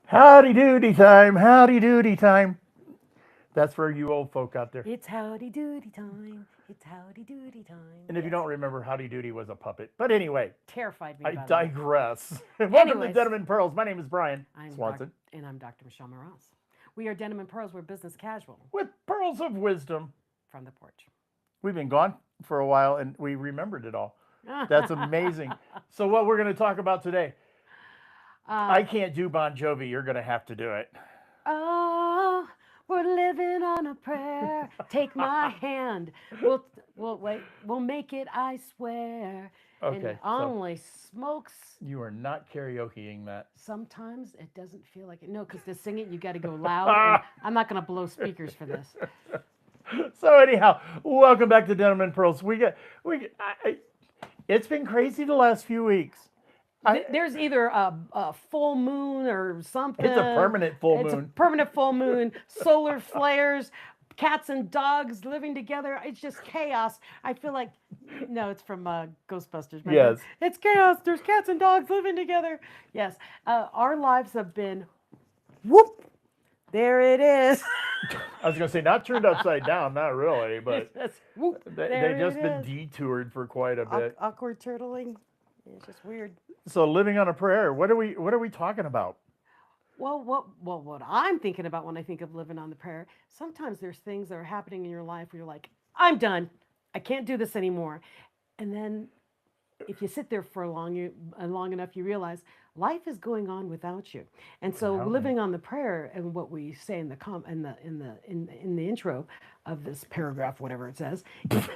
Howdy doody time, howdy doody time. That's for you old folk out there. It's howdy doody time. It's howdy doody time. And if you Yes. don't remember, Howdy Doody was a puppet. But anyway, Terrified me, I by the way. digress. Welcome to Anyways, Denim and Pearls. My name is Brian Swanson I'm Dr. Michelle Morales. We are Denim and Pearls. We're business casual with Pearls of Wisdom. from the porch. We've been gone for a while and we remembered it all. That's amazing. So, what we're going to talk about today, I can't do Bon Jovi. You're going to have to do it. Oh, we're living on a prayer. Take my hand. We'll wait. We'll make it. I swear. Okay, And so only smokes. you are not karaokeing that. Sometimes it doesn't feel like it. No, because to sing it, you got to go loud. And I'm not going to blow speakers for this. So anyhow, welcome back to Denim and Pearls. It's been crazy the last few weeks. There's either a full moon or something. It's a permanent full It's a moon. permanent full moon. Solar flares, cats and dogs living together. It's just chaos. I feel like, no, it's from Ghostbusters. Remember? Yes. It's chaos. There's cats and dogs living together. Yes. Our lives have been, whoop, there it is. I was going to say, not turned upside down, not really, but Just, whoop, they've there just it been is. detoured for quite a bit. Awkward turtling. It's just weird. So, living on a prayer. What are we talking about? Well, what I'm thinking about when I think of living on the prayer, sometimes there's things that are happening in your life where you're like, I'm done. I can't do this anymore. And then if you sit there for long enough, you realize life is going on without you. And so Yeah. living on the prayer and what we say in the intro of this paragraph, whatever it says,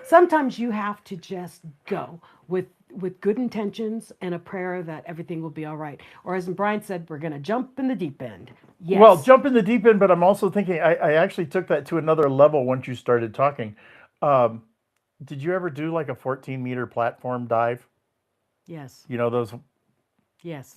sometimes you have to just go with good intentions and a prayer that everything will be all right. Or as Brian said, we're going to jump in the deep end. Yes. Well, jump in the deep end, but I'm also thinking I actually took that to another level once you started talking. Um, did you ever do like a 14-meter platform dive? Yes. You know those. Yes.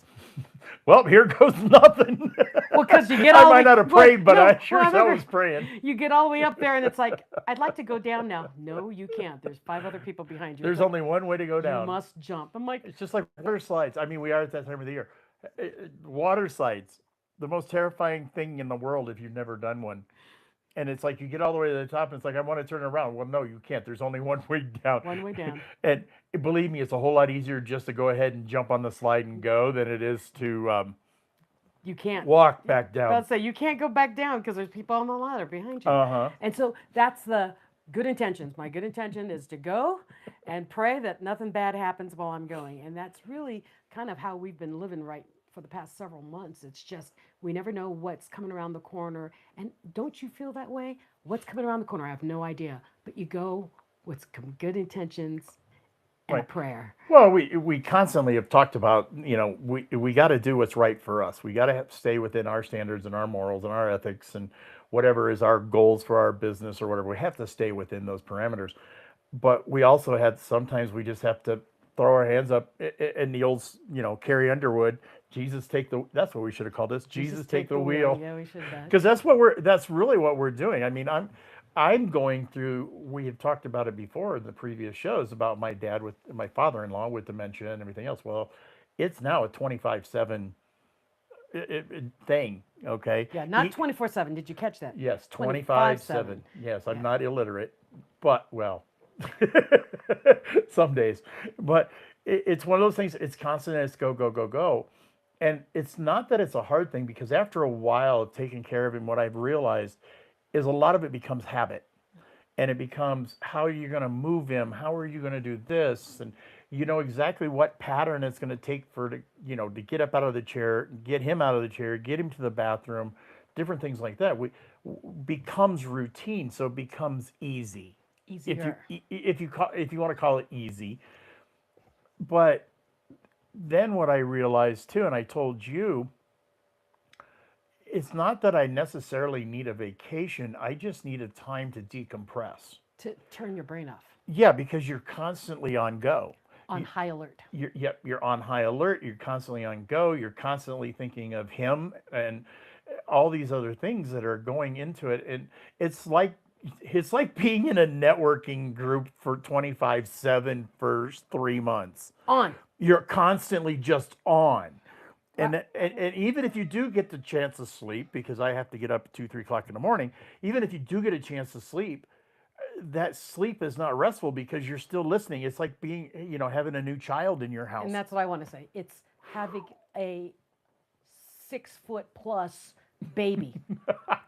Well, here goes nothing. Well, because you get I all might the, not have well, prayed, but no, I sure well, I as hell remember was praying. you get all the way up there, and it's like, I'd like to go down now. No, you can't. There's 5 other people behind you. There's only one way to go You down. must jump. I'm like, It's just like water slides. I mean, we are at that time of the year. Water slides, the most terrifying thing in the world if you've never done one. And it's like you get all the way to the top, and it's like I want to turn around. Well, no, you can't. There's only one way down. one way down. And believe me, it's a whole lot easier just to go ahead and jump on the slide and go than it is to You can't. walk back down. I'll say you can't go back down because there's people on the ladder behind you. Uh-huh. And so that's the good intentions. My good intention is to go and pray that nothing bad happens while I'm going. And that's really kind of how we've been living right for the past several months. It's just we never know what's coming around the corner. And don't you feel that way? What's coming around the corner? I have no idea. But you go with good intentions and a Right. prayer. Well, we constantly have talked about, we got to do what's right for us. We got to stay within our standards and our morals and our ethics and whatever is our goals for our business or whatever. We have to stay within those parameters. But we also had sometimes we just have to throw our hands up in the old, Carrie Underwood. Jesus take the. That's what we should have called this. Jesus take the wheel. Yeah, we should have that. Because that's really what we're doing. I mean, I'm going through. We have talked about it before in the previous shows about my dad with my father-in-law with dementia and everything else. Well, it's now a 24/7 thing. Okay. Yeah, not 24/7. Did you catch that? Yes, 25/7. 25/7. Yes, I'm not illiterate, but well, some days. But it's one of those things. It's constant. It's go, go, go, go. And it's not that it's a hard thing because after a while of taking care of him, what I've realized is a lot of it becomes habit. And it becomes how are you going to move him? How are you going to do this? And you know exactly what pattern it's going to take to get up out of the chair, get him out of the chair, get him to the bathroom, different things like that. Becomes routine, so it becomes easy. Easier. If you want to call it easy. But then what I realized too, and I told you, it's not that I necessarily need a vacation. I just need a time to decompress. To turn your brain off. Yeah, because you're constantly on go. On high alert. You're on high alert. You're constantly on go. You're constantly thinking of him and all these other things that are going into it. And it's like being in a networking group for 25/7 for 3 months. On. You're constantly just on. And even if you do get the chance to sleep, because I have to get up at 2, 3 o'clock in the morning, even if you do get a chance to sleep, that sleep is not restful because you're still listening. It's like being, having a new child in your And house. that's what I want to say. It's having a 6 foot plus baby.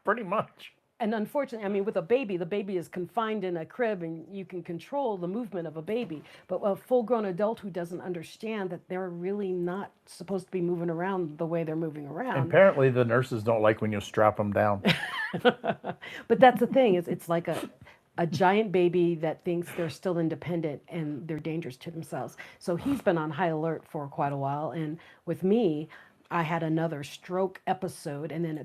Pretty much. And unfortunately, I mean, with a baby, the baby is confined in a crib and you can control the movement of a baby. But a full grown adult who doesn't understand that they're really not supposed to be moving around the way they're moving around. Apparently, the nurses don't like when you strap them down. But that's the thing, is it's like a giant baby that thinks they're still independent and they're dangerous to themselves. So he's been on high alert for quite a while. And with me, I had another stroke episode, and then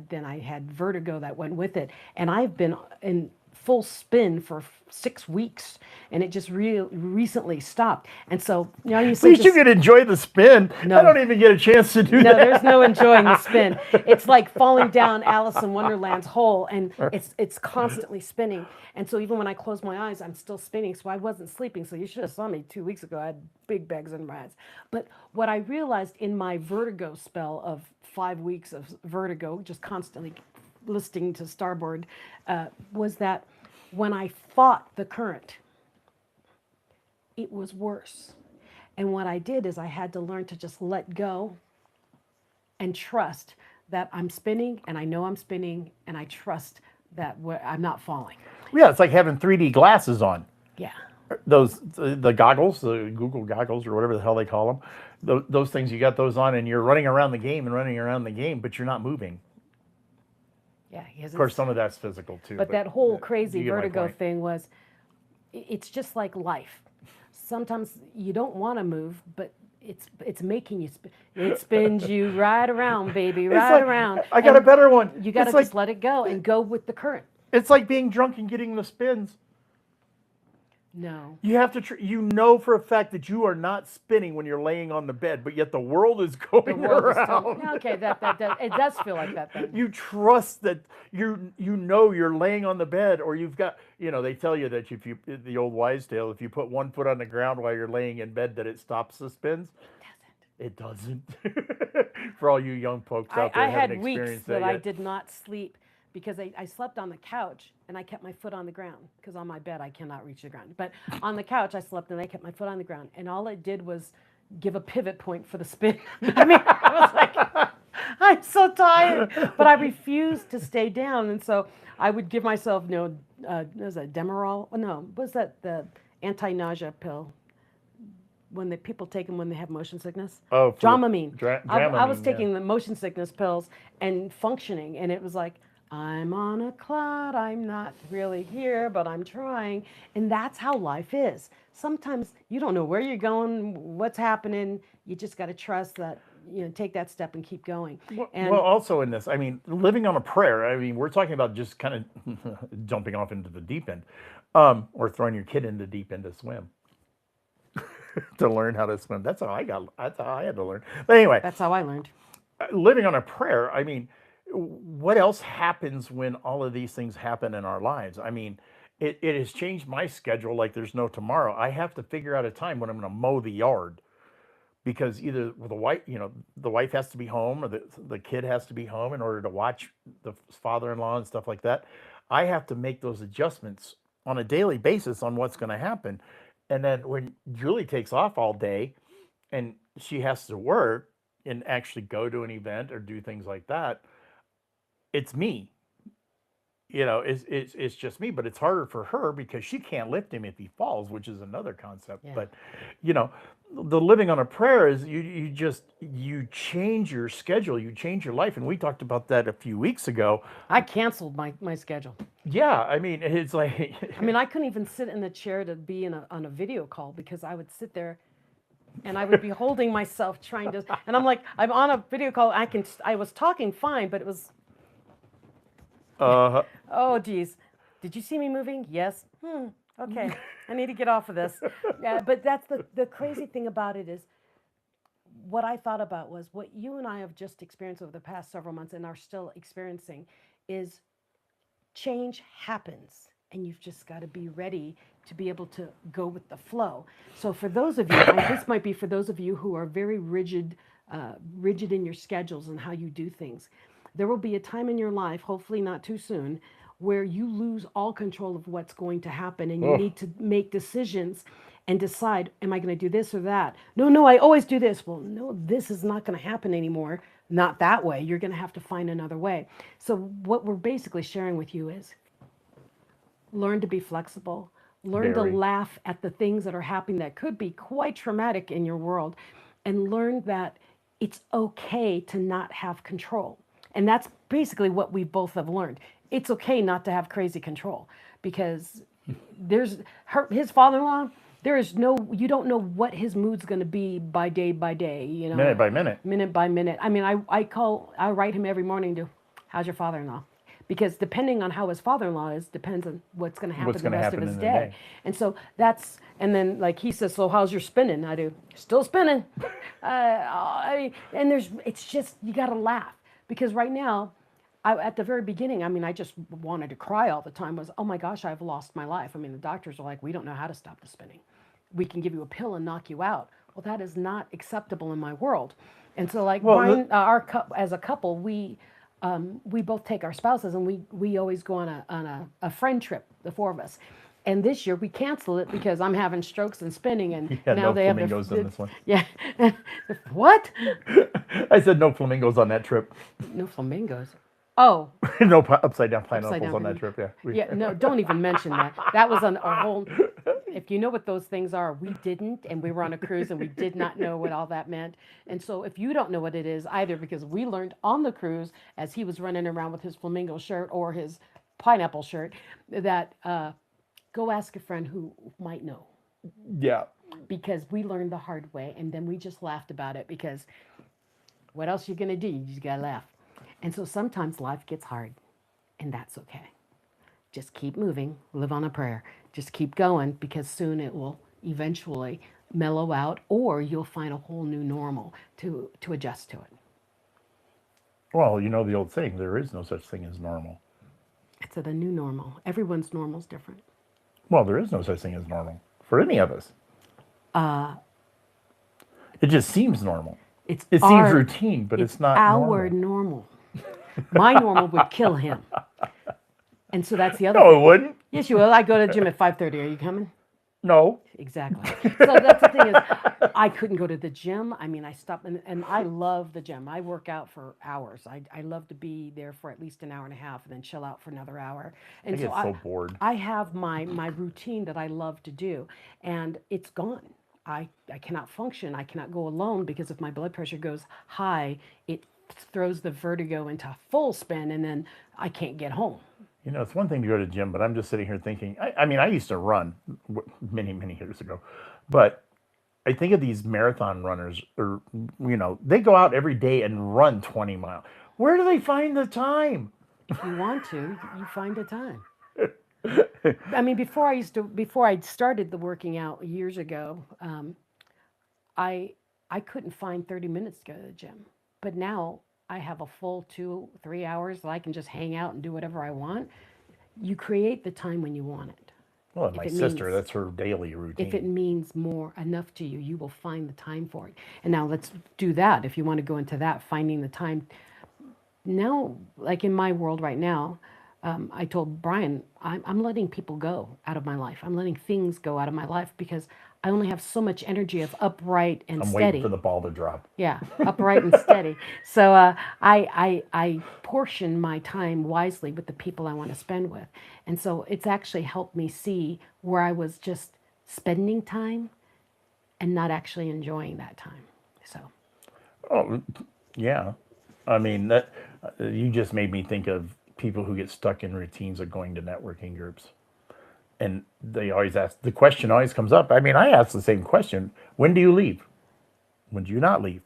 then I had vertigo that went with it. And I've been in full spin for 6 weeks, and it just recently stopped. And so, you At said least you can enjoy the spin. No. I don't even get a chance to do no, that. there's no enjoying the spin. It's like falling down Alice in Wonderland's hole, and it's constantly spinning. And so even when I close my eyes, I'm still spinning. So I wasn't sleeping. So you should have saw me 2 weeks ago. I had big bags under my eyes. But what I realized in my vertigo spell of 5 weeks of vertigo, just constantly listening to Starboard, was that when I fought the current, it was worse. And what I did is I had to learn to just let go and trust that I'm spinning, and I know I'm spinning, and I trust that I'm not falling. Yeah, it's like having 3D glasses on. Yeah. The goggles, the Google goggles or whatever the hell they call them. Those things, you got those on and you're running around the game and running around the game, but you're not moving. Yeah. Of course, some of that's physical too. But that whole crazy you get my vertigo point. thing was, it's just like life. Sometimes you don't want to move, but it's making you spin. It spins you right around, baby, right around. I got a better one. You got to It's like, just let it go and go with the current. it's like being drunk and getting the spins. No. You have to, you know for a fact that you are not spinning when you're laying on the bed, but yet the world is going The world is around. still, okay, that it does feel like that then. You trust that you're laying on the bed, or you've got, they tell you that if you, the old wives' tale, if you put one foot on the ground while you're laying in bed, that it stops the spins. It doesn't. For all you young folks out there I who haven't had weeks experienced that that I yet. did not sleep because I slept on the couch and I kept my foot on the ground, because on my bed I cannot reach the ground. But on the couch I slept and I kept my foot on the ground, and all it did was give a pivot point for the spin. I mean, I was like, I'm so tired, but I refused to stay down, and so I would give myself, what was that, Demerol? Oh, no, what was that, the anti-nausea pill? When the people take them when they have motion sickness. Oh, Dramamine. I was Dramamine, taking the motion sickness pills and functioning, and it was like, I'm on a cloud, I'm not really here, but I'm trying. And that's how life is. Sometimes you don't know where you're going, what's happening. You just got to trust that, take that step and keep going. Well, also in this, I mean, living on a prayer, I mean, we're talking about just kind of jumping off into the deep end, or throwing your kid in the deep end to swim. To learn how to swim. That's how I had to learn. But anyway, that's how I learned. Living on a prayer, I mean, what else happens when all of these things happen in our lives? I mean, it has changed my schedule like there's no tomorrow. I have to figure out a time when I'm going to mow the yard, because either the wife has to be home, or the kid has to be home in order to watch the father-in-law and stuff like that. I have to make those adjustments on a daily basis on what's going to happen. And then when Julie takes off all day and she has to work and actually go to an event or do things like that, it's me. It's just me, but it's harder for her because she can't lift him if he falls, which is another concept. Yeah. But the living on a prayer is you change your schedule, you change your life, and we talked about that a few weeks ago. I canceled my schedule. Yeah, I mean, it's like I mean, I couldn't even sit in the chair to be on a video call, because I would sit there and I would be holding myself trying to, and I'm like, I'm on a video call. I was talking fine, but it was, oh geez, did you see me moving? Yes. Okay, I need to get off of this. Yeah, but that's the crazy thing about it is, what I thought about was what you and I have just experienced over the past several months and are still experiencing is, change happens, and you've just got to be ready to be able to go with the flow. So for those of you, this might be for those of you who are very rigid rigid in your schedules and how you do things. There will be a time in your life, hopefully not too soon, where you lose all control of what's going to happen and you Oh, need to make decisions and decide, am I going to do this or that? No, no, I always do this. Well, no, this is not going to happen anymore. Not that way. You're going to have to find another way. So, what we're basically sharing with you is learn to be flexible, learn to very. laugh at the things that are happening that could be quite traumatic in your world, and learn that it's okay to not have control. And that's basically what we both have learned. It's okay not to have crazy control because there's his father-in-law. There is no, you don't know what his mood's going to be by day, Minute by minute. minute by minute. I mean, I write him every morning to, how's your father-in-law? Because depending on how his father-in-law is, depends on what's going to What's happen the going to rest of happen his in the day. day? And so that's, and then like he says, so how's your spinning? I do, still spinning. And it's just, you got to laugh because right now, at the very beginning, I mean, I just wanted to cry all the time. Was, oh my gosh, I've lost my life. I mean, the doctors are like, we don't know how to stop the spinning. We can give you a pill and knock you out. Well, that is not acceptable in my world. And so, like Well, Brian, as a couple, we both take our spouses and we always go on a friend trip, the four of us. And this year we canceled it because I'm having strokes and spinning, and yeah, now no they have flamingos on the this one. yeah. What? I said no flamingos on that trip. No flamingos. Oh, No upside down upside pineapples down on that flamingo. trip. Yeah. Yeah, no, don't even mention that. That was on a whole. If you know what those things are, we didn't, and we were on a cruise, and we did not know what all that meant. And so, if you don't know what it is either, because we learned on the cruise as he was running around with his flamingo shirt or his pineapple shirt, that go ask a friend who might know, Yeah. because we learned the hard way, and then we just laughed about it because what else you gonna do? You just gotta laugh. And so sometimes life gets hard, and that's okay. Just keep moving, live on a prayer. Just keep going because soon it will eventually mellow out or you'll find a whole new normal to adjust to it. Well, you know the old saying, there is no such thing as normal. It's the new normal. Everyone's normal is different. Well, there is no such thing as normal for any of us. It just seems normal. It's It seems our routine, but it's it's not our normal. normal. My normal would kill him. And so that's the other No, it thing. wouldn't. Yes, you will. I go to the gym at 5:30. Are you coming? No. Exactly. So that's the thing is, I couldn't go to the gym. I mean, I stopped, and I love the gym. I work out for hours. I love to be there for at least an hour and a half, and then chill out for another hour. I And so get so bored. I have my routine that I love to do, and it's gone. I cannot function. I cannot go alone because if my blood pressure goes high, it throws the vertigo into full spin, and then I can't get home. You know, it's one thing to go to the gym, but I'm just sitting here thinking. I mean, I used to run many, many years ago, but I think of these marathon runners, or they go out every day and run 20 miles. Where do they find the time? If you want to, you find a time. I mean, before I started the working out years ago, I I couldn't find 30 minutes to go to the gym. But now I have a full 2, 3 hours that I can just hang out and do whatever I want. You create the time when you want it. Well, If my it sister, means that's her daily if it routine. means more enough to you, you will find the time for it. And now let's do that. If you want to go into that, finding the time now, like in my world right now, I told Brian, I'm letting people go out of my life. I'm letting things go out of my life because I only have so much energy of upright and I'm waiting for steady. the ball to drop. Yeah, upright and steady. So I portion my time wisely with the people I want to spend with. And so it's actually helped me see where I was just spending time and not actually enjoying that time. So, Oh, yeah. I mean, that you just made me think of people who get stuck in routines of going to networking groups. And they always ask, the question always comes up. I mean, I ask the same question. When do you leave? When do you not leave?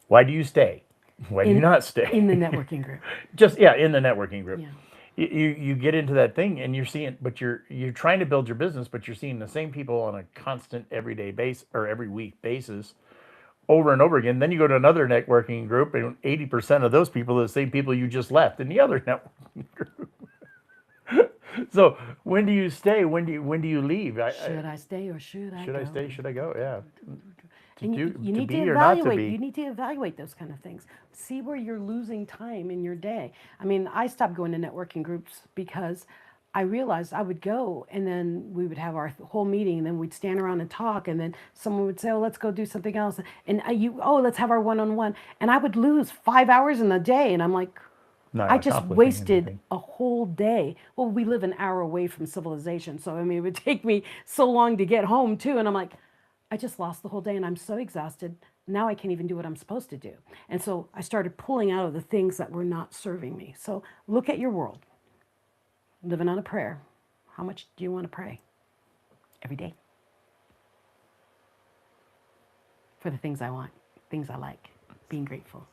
Why do you stay? Why do you in not in the stay? networking group. Just, yeah, in the networking group. Yeah. You get into that thing and you're seeing, but you're trying to build your business, but you're seeing the same people on a constant everyday base or every week basis over and over again. Then you go to another networking group, and 80% of those people are the same people you just left in the other networking group. So when do you stay? When do you leave? Should I stay or should I Should I go? stay? Should I go? Yeah. And do, you to need to be or not to evaluate. be. You need to evaluate those kind of things. See where you're losing time in your day. I mean, I stopped going to networking groups because I realized I would go and then we would have our whole meeting and then we'd stand around and talk and then someone would say, "Oh, let's go do something else." And let's have our one-on-one. And I would lose 5 hours in the day. And I'm like, Not I just accomplishing wasted anything. a whole day. Well, we live an hour away from civilization. So, I mean, it would take me so long to get home, too. And I'm like, I just lost the whole day and I'm so exhausted. Now I can't even do what I'm supposed to do. And so I started pulling out of the things that were not serving me. So look at your world. Living on a prayer. How much do you want to pray? Every day. For the things I want, things I like, being grateful.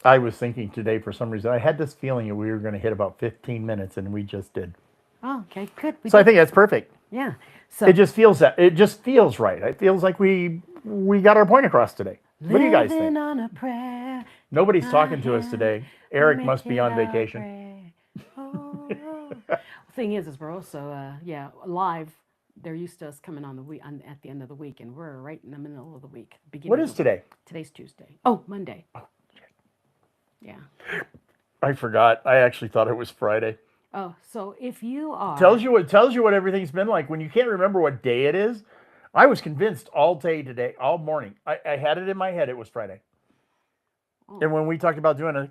I was thinking today for some reason, I had this feeling that we were going to hit about 15 minutes, and we just did. Oh, okay, good. We So I did. think that's perfect. Yeah. It So just feels that it just feels right. It feels like we got our point across today. What do you guys think? living on a prayer. Nobody's My talking to us hand, today. we Eric make must be it on our vacation. prayer. Oh. Thing is we're also live. They're used to us coming on the week at the end of the week, and we're right in the middle of the week, beginning What of is the week. today? Today's Tuesday. Oh, Monday. Yeah. I forgot. I actually thought it was Friday. Oh, so if you are Tells you what everything's been like when you can't remember what day it is. I was convinced all day today, all morning. I had it in my head it was Friday. oh, And when we talked about doing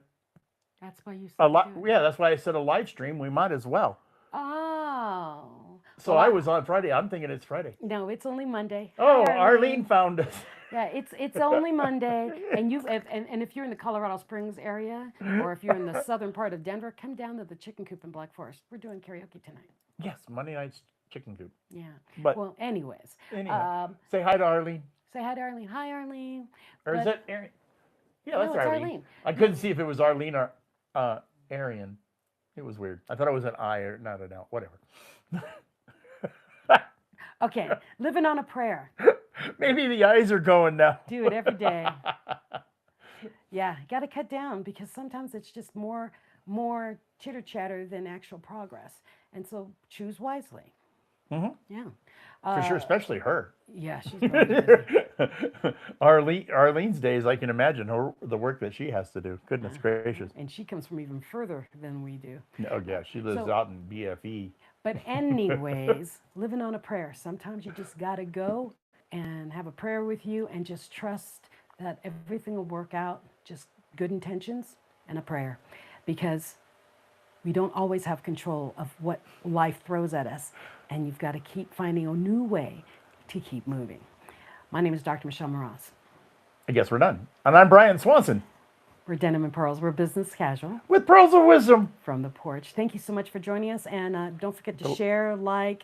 that's why you a said lot, to do it. yeah, that's why I said a live stream. We might as well. Oh. So Well, I was on Friday. I'm thinking it's Friday. no, it's only Monday. Oh, Hi, Arlene found us. Yeah, it's only Monday, and if you're in the Colorado Springs area, or if you're in the southern part of Denver, come down to the Chicken Coop in Black Forest. We're doing karaoke tonight. Yes, Monday night's chicken coop. Yeah. But Well, anyways, anyhow, say hi to Arlene. say hi to Arlene. Hi, Arlene. Or is But it Arian? Yeah, no, that's it's Arlene. Arlene. I couldn't see if it was Arlene or Arian. It was weird. I thought it was an I or not an L. Whatever. Okay, living on a prayer. Maybe the eyes are going now. Do it every day. Yeah, got to cut down because sometimes it's just more chitter chatter than actual progress, and so choose wisely. Hmm. Yeah. For sure, especially her. Yeah, she's probably busy. Arlene's days, I can imagine the work that she has to do. Goodness gracious. And she comes from even further than we do. Oh yeah, she lives So- out in BFE. But anyways, living on a prayer. Sometimes you just got to go and have a prayer with you and just trust that everything will work out. Just good intentions and a prayer. Because we don't always have control of what life throws at us. And you've got to keep finding a new way to keep moving. My name is Dr. Michelle Moroz. I guess we're done. And I'm Brian Swanson We're Denim and Pearls. We're business casual with Pearls of Wisdom. from the porch. Thank you so much for joining us. And don't forget to share, like,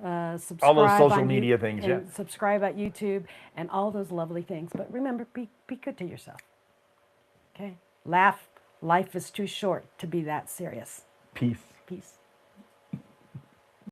subscribe. All those social on media things, yeah. and subscribe at YouTube and all those lovely things. But remember, be good to yourself. Okay? Laugh. Life is too short to be that serious. Peace. Peace.